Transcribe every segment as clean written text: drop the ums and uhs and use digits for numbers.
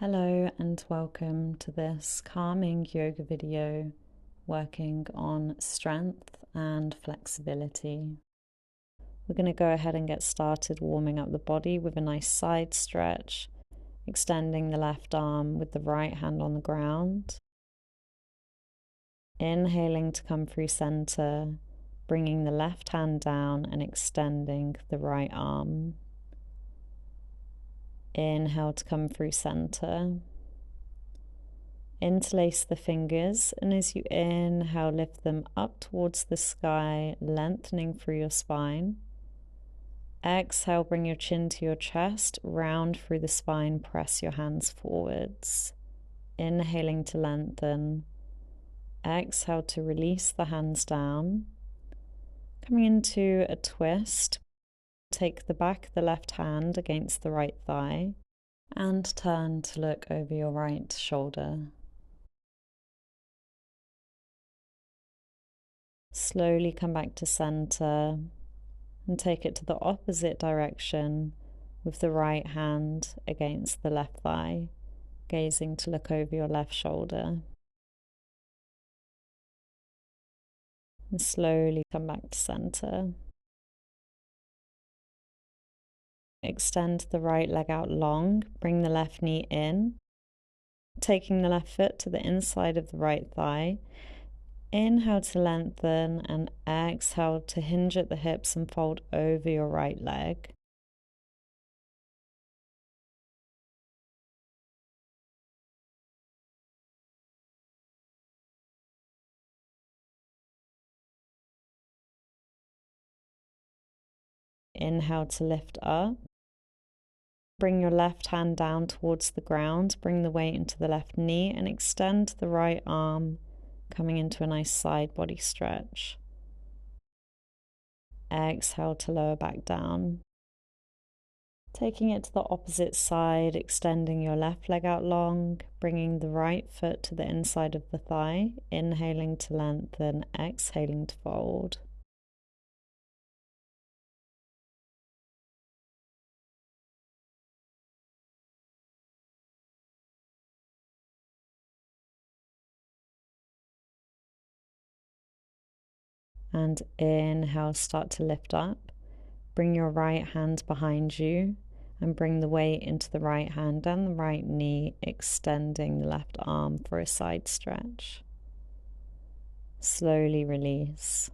Hello and welcome to this calming yoga video working on strength and flexibility. We're going to go ahead and get started warming up the body with a nice side stretch, extending the left arm with the right hand on the ground. Inhaling to come through center, bringing the left hand down and extending the right arm. Inhale to come through center. Interlace the fingers, and as you inhale, lift them up towards the sky, lengthening through your spine. Exhale, bring your chin to your chest, round through the spine, press your hands forwards. Inhaling to lengthen. Exhale to release the hands down. Coming into a twist, take the back of the left hand against the right thigh and turn to look over your right shoulder. Slowly come back to center and take it to the opposite direction with the right hand against the left thigh, gazing to look over your left shoulder. And slowly come back to center. Extend the right leg out long, bring the left knee in, taking the left foot to the inside of the right thigh. Inhale to lengthen and exhale to hinge at the hips and fold over your right leg. Inhale to lift up. Bring your left hand down towards the ground, bring the weight into the left knee and extend the right arm, coming into a nice side body stretch. Exhale to lower back down. Taking it to the opposite side, extending your left leg out long, bringing the right foot to the inside of the thigh, inhaling to lengthen, exhaling to fold. And inhale, start to lift up. Bring your right hand behind you and bring the weight into the right hand and the right knee, extending the left arm for a side stretch. Slowly release.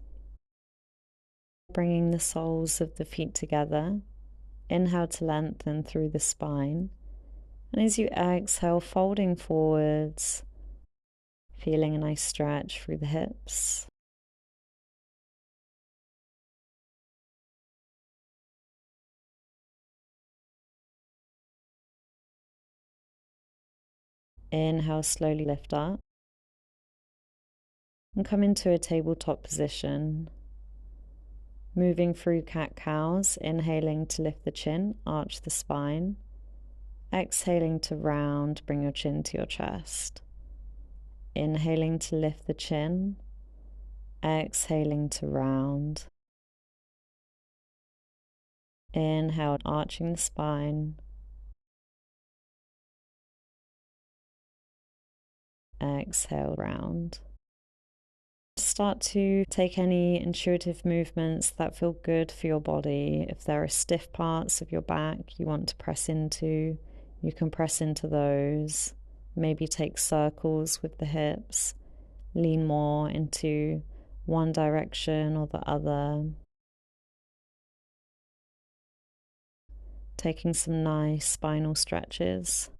Bringing the soles of the feet together. Inhale to lengthen through the spine. And as you exhale, folding forwards, feeling a nice stretch through the hips. Inhale, slowly lift up. And come into a tabletop position. Moving through cat-cows, inhaling to lift the chin, arch the spine. Exhaling to round, bring your chin to your chest. Inhaling to lift the chin. Exhaling to round. Inhale, arching the spine. Exhale, round. Start to take any intuitive movements that feel good for your body. If there are stiff parts of your back you want to press into, you can press into those. Maybe take circles with the hips. Lean more into one direction or the other. Taking some nice spinal stretches.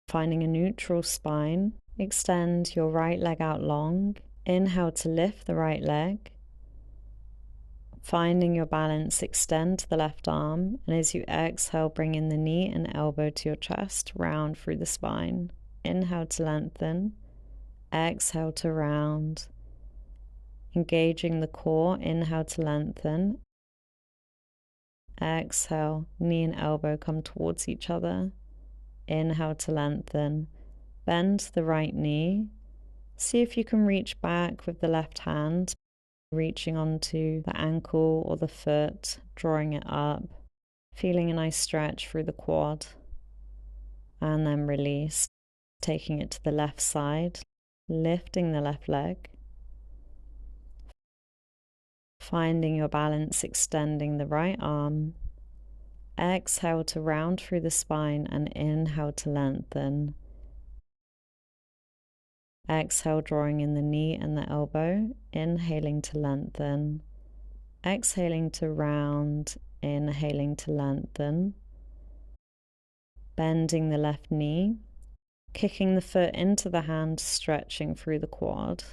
Finding a neutral spine, extend your right leg out long. Inhale to lift the right leg. Finding your balance, extend to the left arm, and as you exhale, bring in the knee and elbow to your chest, round through the spine. Inhale to lengthen, exhale to round. Engaging the core, inhale to lengthen. Exhale, knee and elbow come towards each other. Inhale to lengthen, bend the right knee. See if you can reach back with the left hand. reaching onto the ankle or the foot, drawing it up, feeling a nice stretch through the quad, and then release, taking it to the left side, lifting the left leg, finding your balance, extending the right arm. Exhale to round through the spine and inhale to lengthen. Exhale, drawing in the knee and the elbow, inhaling to lengthen. Exhaling to round, inhaling to lengthen. Bending the left knee, kicking the foot into the hand, stretching through the quad.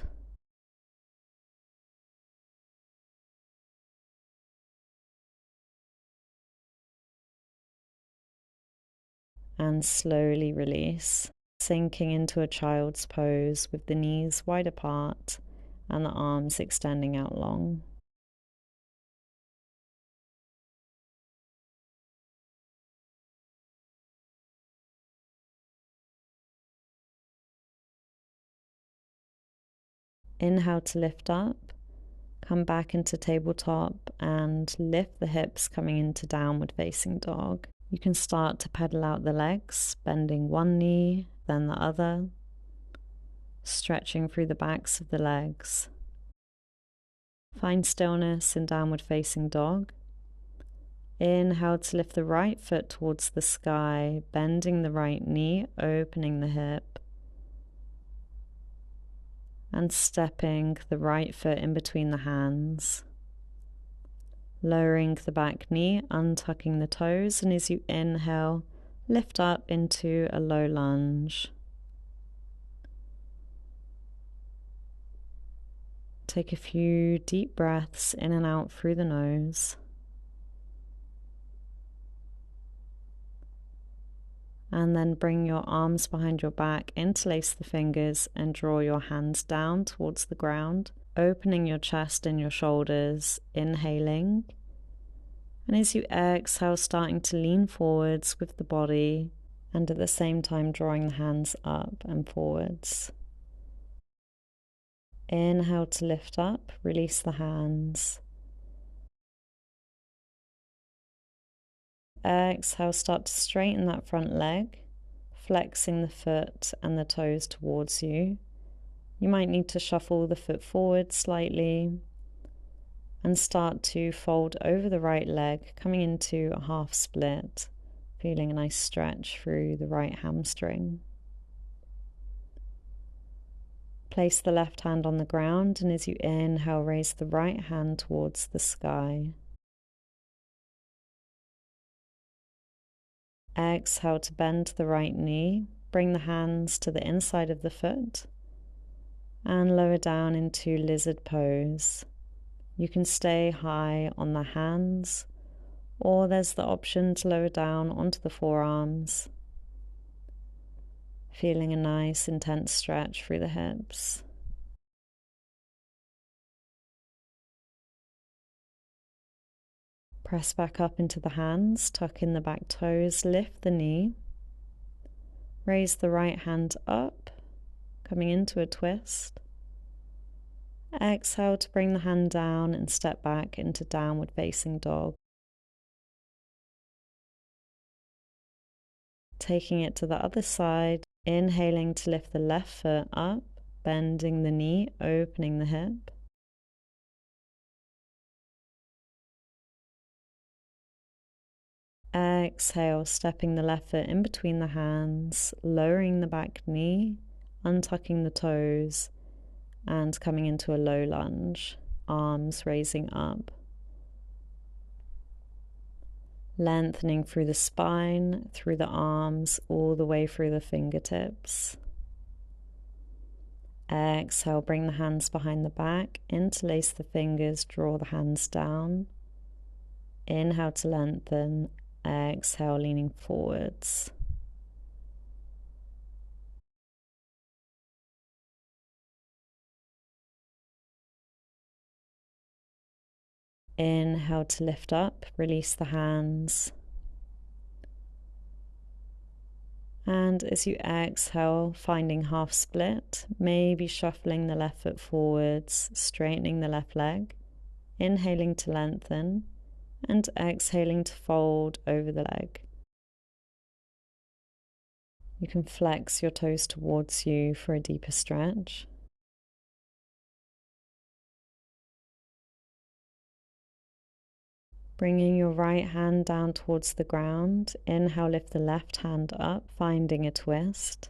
And slowly release, sinking into a child's pose with the knees wide apart and the arms extending out long. Inhale to lift up, come back into tabletop and lift the hips, coming into downward facing dog. You can start to pedal out the legs, bending one knee, then the other, stretching through the backs of the legs. Find stillness in downward facing dog. Inhale to lift the right foot towards the sky, bending the right knee, opening the hip, and stepping the right foot in between the hands. Lowering the back knee, untucking the toes, and as you inhale, lift up into a low lunge. Take a few deep breaths in and out through the nose. And then bring your arms behind your back, interlace the fingers, and draw your hands down towards the ground, opening your chest and your shoulders, inhaling. And as you exhale, starting to lean forwards with the body, and at the same time drawing the hands up and forwards. Inhale to lift up, release the hands. Exhale, start to straighten that front leg, flexing the foot and the toes towards you. You might need to shuffle the foot forward slightly and start to fold over the right leg, coming into a half split, feeling a nice stretch through the right hamstring. Place the left hand on the ground, and as you inhale, raise the right hand towards the sky. Exhale to bend the right knee, bring the hands to the inside of the foot, and lower down into lizard pose. You can stay high on the hands, or there's the option to lower down onto the forearms, feeling a nice intense stretch through the hips. Press back up into the hands, tuck in the back toes, lift the knee, raise the right hand up, coming into a twist. Exhale to bring the hand down and step back into downward facing dog. Taking it to the other side, inhaling to lift the left foot up, bending the knee, opening the hip. Exhale, stepping the left foot in between the hands, lowering the back knee, untucking the toes, and coming into a low lunge, arms raising up. Lengthening through the spine, through the arms, all the way through the fingertips. Exhale, bring the hands behind the back, interlace the fingers, draw the hands down. Inhale to lengthen. Exhale, leaning forwards. Inhale to lift up, release the hands. And as you exhale, finding half split, maybe shuffling the left foot forwards, straightening the left leg, inhaling to lengthen, and exhaling to fold over the leg. You can flex your toes towards you for a deeper stretch. Bringing your right hand down towards the ground. Inhale, lift the left hand up, finding a twist.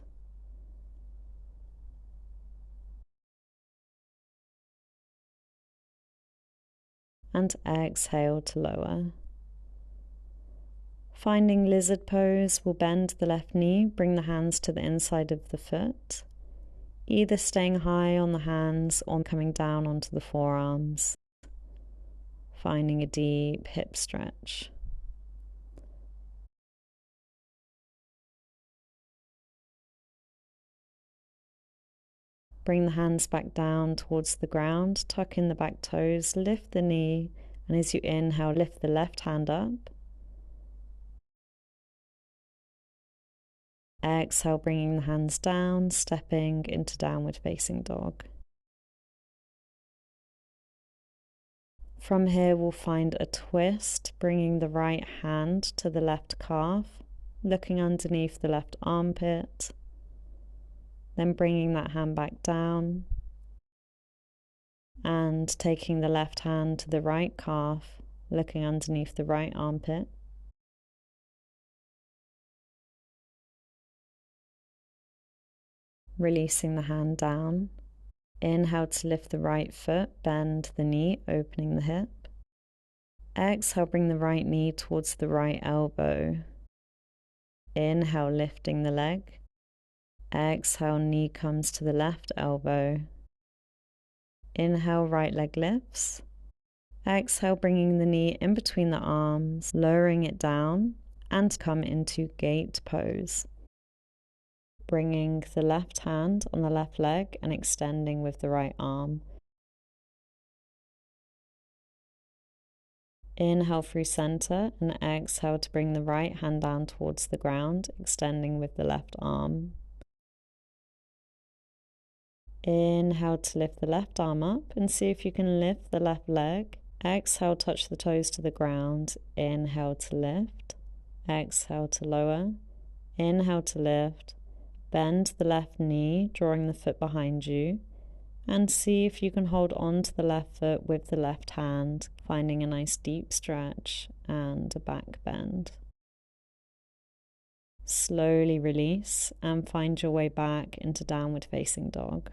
And exhale to lower. Finding lizard pose, we'll bend the left knee, bring the hands to the inside of the foot, either staying high on the hands or coming down onto the forearms. Finding a deep hip stretch. Bring the hands back down towards the ground, tuck in the back toes, lift the knee, and as you inhale, lift the left hand up. Exhale, bringing the hands down, stepping into downward facing dog. From here, we'll find a twist, bringing the right hand to the left calf, looking underneath the left armpit, then bringing that hand back down, and taking the left hand to the right calf, looking underneath the right armpit. Releasing the hand down. Inhale to lift the right foot, bend the knee, opening the hip. Exhale, bring the right knee towards the right elbow. Inhale, lifting the leg. Exhale, knee comes to the left elbow. Inhale, right leg lifts. Exhale, bringing the knee in between the arms, lowering it down, and come into gate pose. Bringing the left hand on the left leg and extending with the right arm. Inhale through center and exhale to bring the right hand down towards the ground, extending with the left arm. Inhale to lift the left arm up and see if you can lift the left leg. Exhale, touch the toes to the ground. Inhale to lift. Exhale to lower. Inhale to lift. Bend the left knee, drawing the foot behind you, and see if you can hold on to the left foot with the left hand, finding a nice deep stretch and a back bend. Slowly release and find your way back into downward facing dog.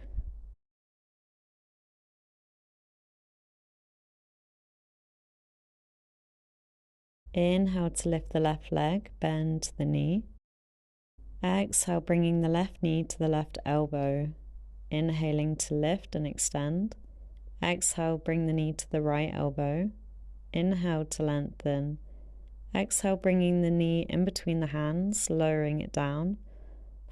Inhale to lift the left leg, bend the knee. Exhale, bringing the left knee to the left elbow. Inhaling to lift and extend. Exhale, bring the knee to the right elbow. Inhale to lengthen. Exhale, bringing the knee in between the hands, lowering it down.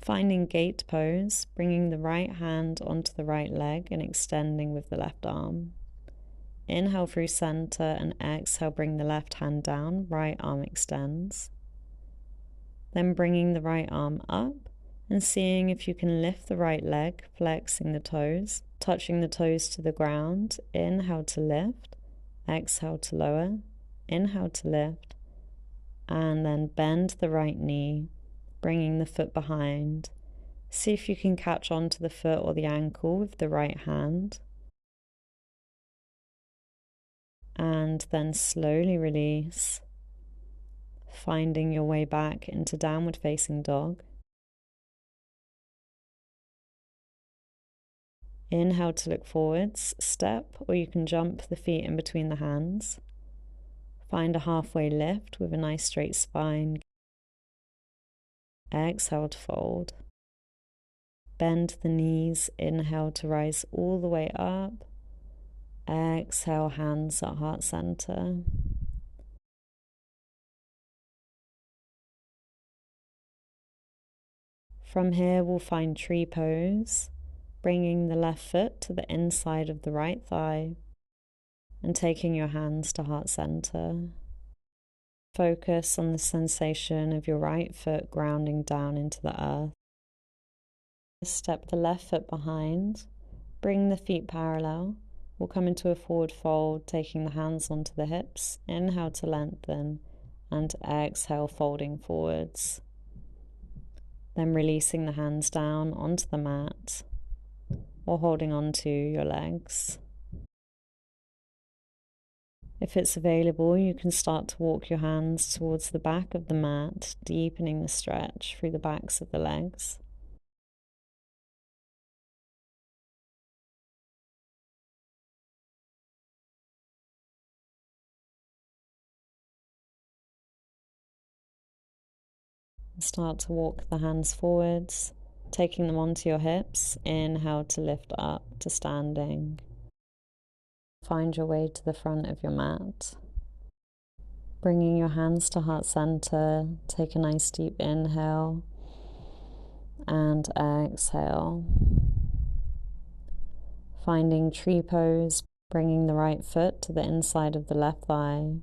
Finding gate pose, bringing the right hand onto the right leg and extending with the left arm. Inhale through center and exhale, bring the left hand down, right arm extends. Then bringing the right arm up and seeing if you can lift the right leg, flexing the toes, touching the toes to the ground. Inhale to lift, exhale to lower, inhale to lift, and then bend the right knee, bringing the foot behind. See if you can catch onto the foot or the ankle with the right hand. And then slowly release, finding your way back into downward facing dog. Inhale to look forwards, step, or you can jump the feet in between the hands. Find a halfway lift with a nice straight spine. Exhale to fold. Bend the knees, inhale to rise all the way up. Exhale, hands at heart center. From here, we'll find tree pose, bringing the left foot to the inside of the right thigh and taking your hands to heart center. Focus on the sensation of your right foot grounding down into the earth. Step the left foot behind, bring the feet parallel. We'll come into a forward fold, taking the hands onto the hips. Inhale to lengthen and exhale, folding forwards. Then releasing the hands down onto the mat or holding onto your legs. If it's available, you can start to walk your hands towards the back of the mat, deepening the stretch through the backs of the legs. Start to walk the hands forwards, taking them onto your hips. Inhale to lift up to standing. Find your way to the front of your mat. Bringing your hands to heart center, take a nice deep inhale and exhale. Finding tree pose, bringing the right foot to the inside of the left thigh.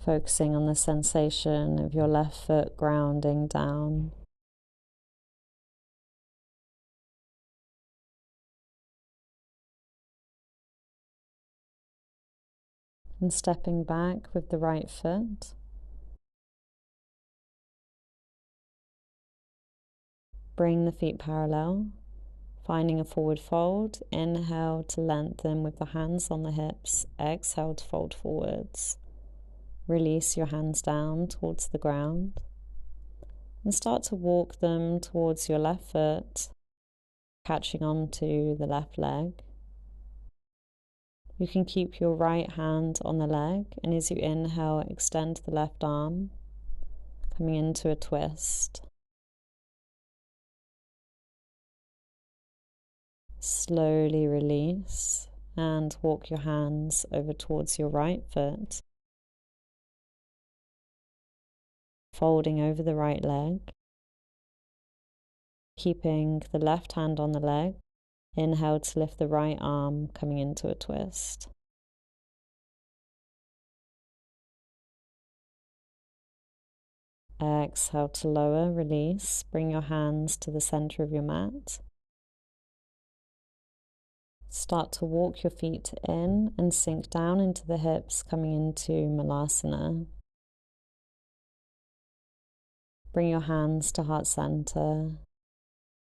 Focusing on the sensation of your left foot grounding down. And stepping back with the right foot. Bring the feet parallel, finding a forward fold. Inhale to lengthen with the hands on the hips. Exhale to fold forwards. Release your hands down towards the ground and start to walk them towards your left foot, catching on to the left leg. You can keep your right hand on the leg, and as you inhale, extend the left arm, coming into a twist. Slowly release and walk your hands over towards your right foot, folding over the right leg, keeping the left hand on the leg. Inhale to lift the right arm, coming into a twist. Exhale to lower, release. Bring your hands to the center of your mat. Start to walk your feet in and sink down into the hips, coming into Malasana. Bring your hands to heart center.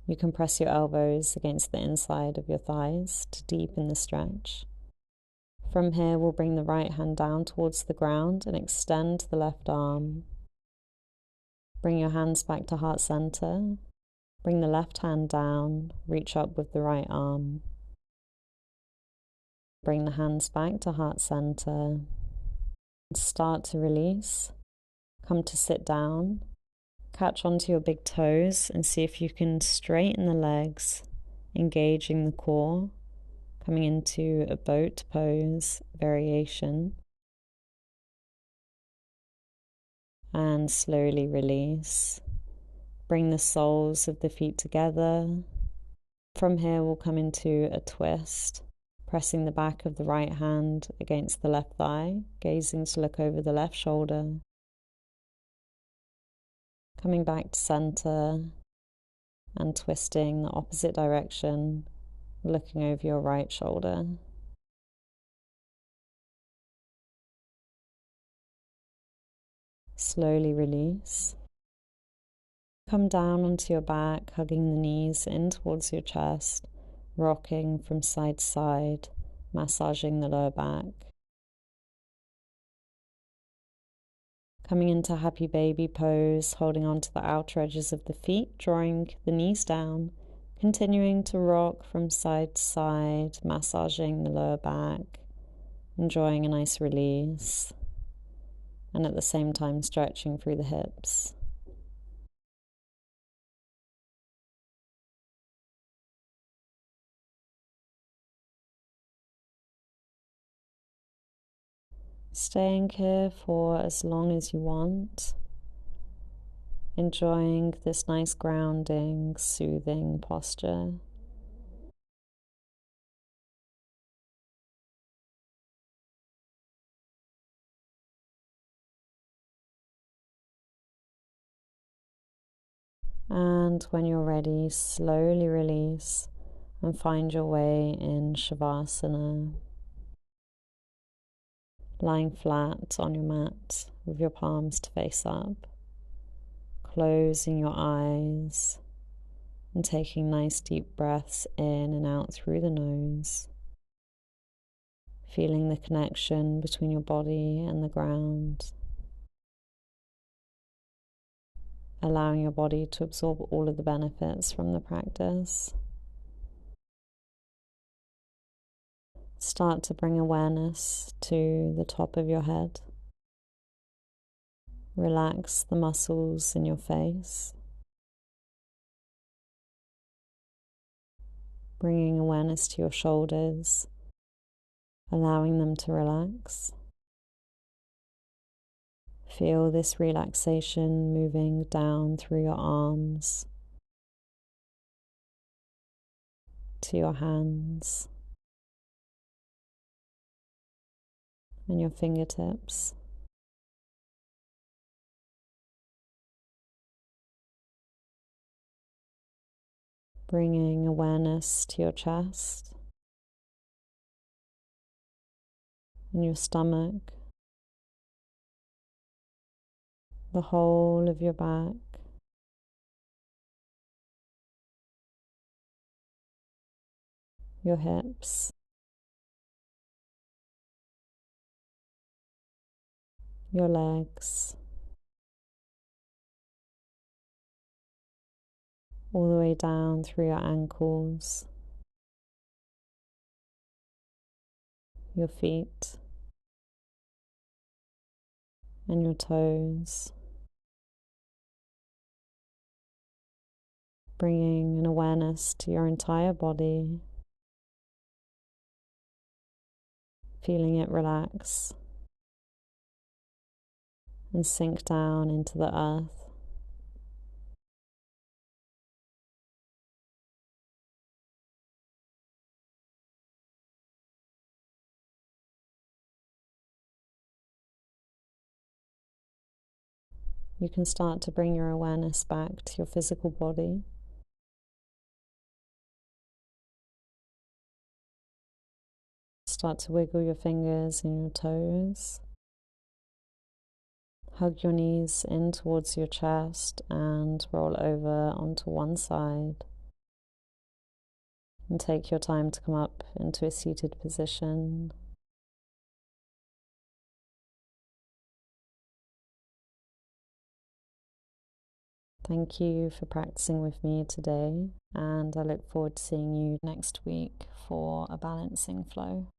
You can press your elbows against the inside of your thighs to deepen the stretch. From here, we'll bring the right hand down towards the ground and extend the left arm. Bring your hands back to heart center. Bring the left hand down, reach up with the right arm. Bring the hands back to heart center. Start to release. Come to sit down. Catch onto your big toes and see if you can straighten the legs, engaging the core, coming into a boat pose variation. And slowly release. Bring the soles of the feet together. From here, we'll come into a twist, pressing the back of the right hand against the left thigh, gazing to look over the left shoulder. Coming back to center and twisting the opposite direction, looking over your right shoulder. Slowly release. Come down onto your back, hugging the knees in towards your chest, rocking from side to side, massaging the lower back. Coming into happy baby pose, holding on to the outer edges of the feet, drawing the knees down, continuing to rock from side to side, massaging the lower back, enjoying a nice release, and at the same time stretching through the hips. Staying here for as long as you want, enjoying this nice grounding, soothing posture. And when you're ready, slowly release and find your way in Shavasana, lying flat on your mat with your palms to face up, closing your eyes and taking nice deep breaths in and out through the nose, feeling the connection between your body and the ground, allowing your body to absorb all of the benefits from the practice. Start to bring awareness to the top of your head. Relax the muscles in your face, bringing awareness to your shoulders, allowing them to relax. Feel this relaxation moving down through your arms to your hands and your fingertips. Bringing awareness to your chest and your stomach, the whole of your back, your hips, your legs, all the way down through your ankles, your feet, and your toes. Bringing an awareness to your entire body, feeling it relax and sink down into the earth. You can start to bring your awareness back to your physical body. Start to wiggle your fingers and your toes. Hug your knees in towards your chest and roll over onto one side. And take your time to come up into a seated position. Thank you for practicing with me today, and I look forward to seeing you next week for a balancing flow.